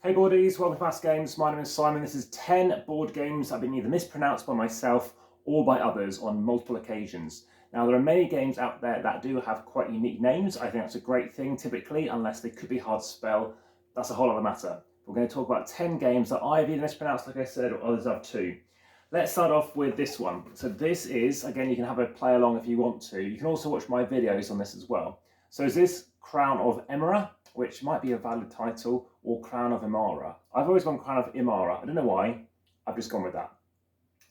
Hey boardies, welcome to AmassGames. My name is Simon. This is 10 board games that have been either mispronounced by myself or by others on multiple occasions. Now there are many games out there that do have quite unique names. I think that's a great thing typically, unless they could be hard to spell. That's a whole other matter. We're going to talk about 10 games that I've either mispronounced, like I said, or others have too. Let's start off with this one. So this is, again, you can have a play along if you want to. You can also watch my videos on this as well. So is this Crown of Emera, which might be a valid title, or Crown of Imara. I've always gone Crown of Imara. I don't know why. I've just gone with that.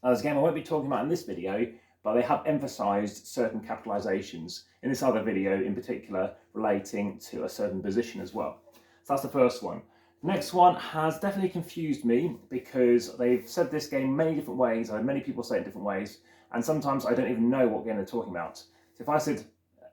Now, this game I won't be talking about in this video, but they have emphasised certain capitalizations in this other video, in particular relating to a certain position as well. So that's the first one. The next one has definitely confused me because they've said this game many different ways. I've had many people say it different ways, and sometimes I don't even know what game they're talking about. So if I said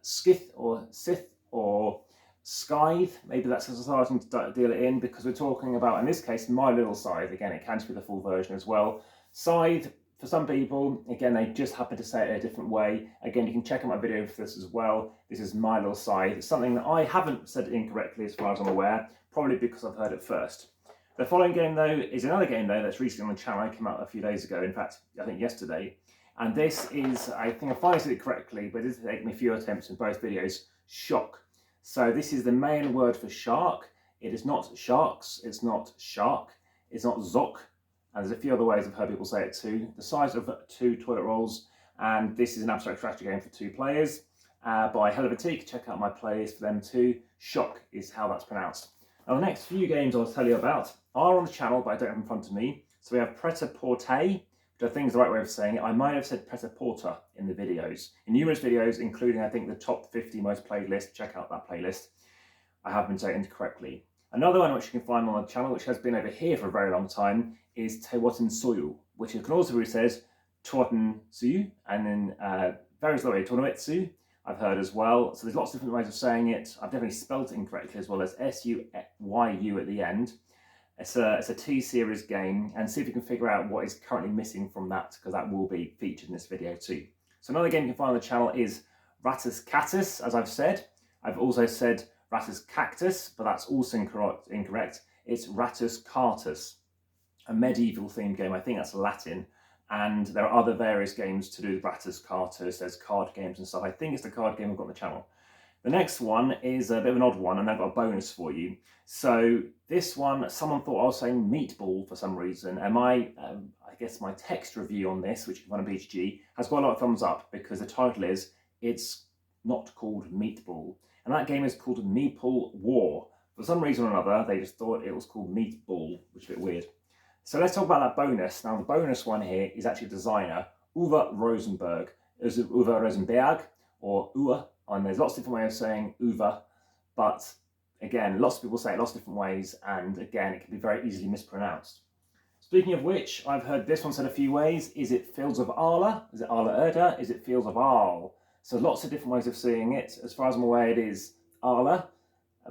Skith or Sith or Scythe, maybe that's starting to deal it in, because we're talking about, in this case, My Little Scythe. Again, it can be the full version as well. Scythe, for some people, again, they just happen to say it a different way. Again, you can check out my video for this as well. This is My Little Scythe. It's something that I haven't said incorrectly as far as I'm aware, probably because I've heard it first. The following game, though, is another game, though, that's recently on the channel. It came out a few days ago, in fact, I think yesterday. And this is, I think I finally said it correctly, but it did take me a few attempts in both videos, Shock. So this is the main word for shark. It is not sharks, it's not shark, it's not zock, and there's a few other ways I've heard people say it too. The size of 2 toilet rolls, and this is an abstract strategy game for 2 players by Helvetique. Check out my playlist for them too. Shock is how that's pronounced. Now the next few games I'll tell you about are on the channel, but I don't have them in front of me. So we have Pret-a-Porter, which I think is the right way of saying it. I might have said Pret-a-Porter in the videos. In numerous videos, including I think the top 50 most played list, check out that playlist. I have been saying it incorrectly. Another one which you can find on the channel, which has been over here for a very long time, is Tewaten Soyu, which can also be said Tewaten Suyu, and then various other ways, Tonoetsu, I've heard as well. So there's lots of different ways of saying it. I've definitely spelled it incorrectly as well. As S-U-Y-U at the end. It's a T-series game, and see if you can figure out what is currently missing from that, because that will be featured in this video too. So another game you can find on the channel is Rattus Cactus, as I've said. I've also said Rattus Cactus, but that's also incorrect. It's Rattus Cartus, a medieval themed game. I think that's Latin. And there are other various games to do with Rattus Cartus. There's card games and stuff. I think it's the card game we've got on the channel. The next one is a bit of an odd one, and I've got a bonus for you. So this one, someone thought I was saying meatball for some reason, and I guess my text review on this, which you can find on BGG, has got a lot of thumbs up, because the title is, it's not called Meatball. And that game is called Meeple War. For some reason or another, they just thought it was called Meatball, which is a bit weird. So let's talk about that bonus. Now the bonus one here is actually a designer, Uwe Rosenberg. Is it Uwe Rosenberg, or Uwe? And there's lots of different ways of saying Uwe, but again, lots of people say it lots of different ways, and again, it can be very easily mispronounced. Speaking of which, I've heard this one said a few ways. Is it Fields of Arla? Is it Arla Erda? Is it Fields of Arl? So lots of different ways of saying it. As far as I'm aware, it is Arla,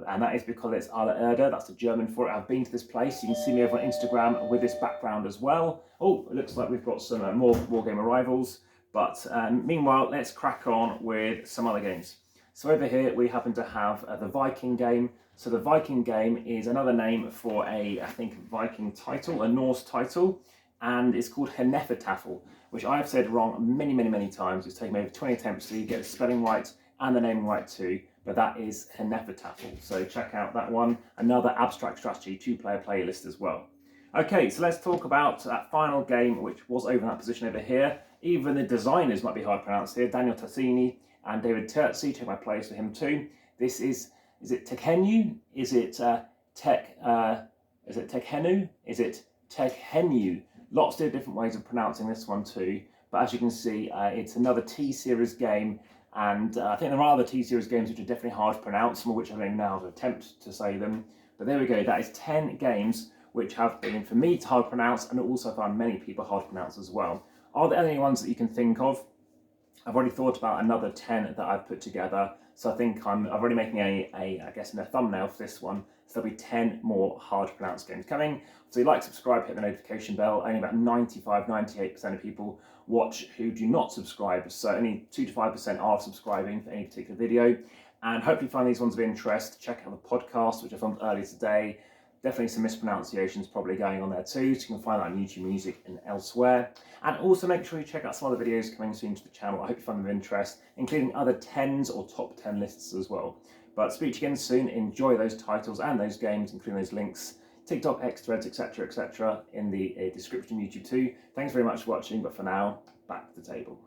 and that is because it's Arla Erda. That's the German for it. I've been to this place. You can see me over on Instagram with this background as well. Oh, it looks like we've got some more wargame arrivals. But meanwhile, let's crack on with some other games. So over here, we happen to have the Viking game. So the Viking game is another name for I think, Viking title, a Norse title, and it's called Hnefatafl, which I've said wrong many, many, many times. It's taken me over 20 attempts to get the spelling right and the naming right too, but that is Hnefatafl. So check out that one. Another abstract strategy 2-player playlist as well. Okay, so let's talk about that final game, which was over in that position over here. Even the designers might be hard to pronounce here. Daniel Tassini and David Terzi. Check my plays for him too. This is it Tekhenu? Is it Tekhenu? Is it Tekhenu? Lots of different ways of pronouncing this one too. But as you can see, it's another T-series game. And I think there are other T-series games which are definitely hard to pronounce, some of which I don't even know how to attempt to say them. But there we go. That is 10 games which have been, for me, hard to pronounce, and also found many people hard to pronounce as well. Are there any ones that you can think of? I've already thought about another 10 that I've put together, so I think I'm already making I guess, a thumbnail for this one. So there'll be 10 more hard to pronounce games coming. So you like, subscribe, hit the notification bell. Only about 98% of people watch who do not subscribe, so only 2 to 5% are subscribing for any particular video. And hopefully find these ones of interest. Check out the podcast, which I filmed earlier today. Definitely some mispronunciations probably going on there too, so you can find that on YouTube Music and elsewhere. And also make sure you check out some other videos coming soon to the channel. I hope you find them of interest, including other 10s or top 10 lists as well. But speak to you again soon. Enjoy those titles and those games, including those links, TikTok, X, Threads, etc., etc., in the description of YouTube too. Thanks very much for watching, but for now, back to the table.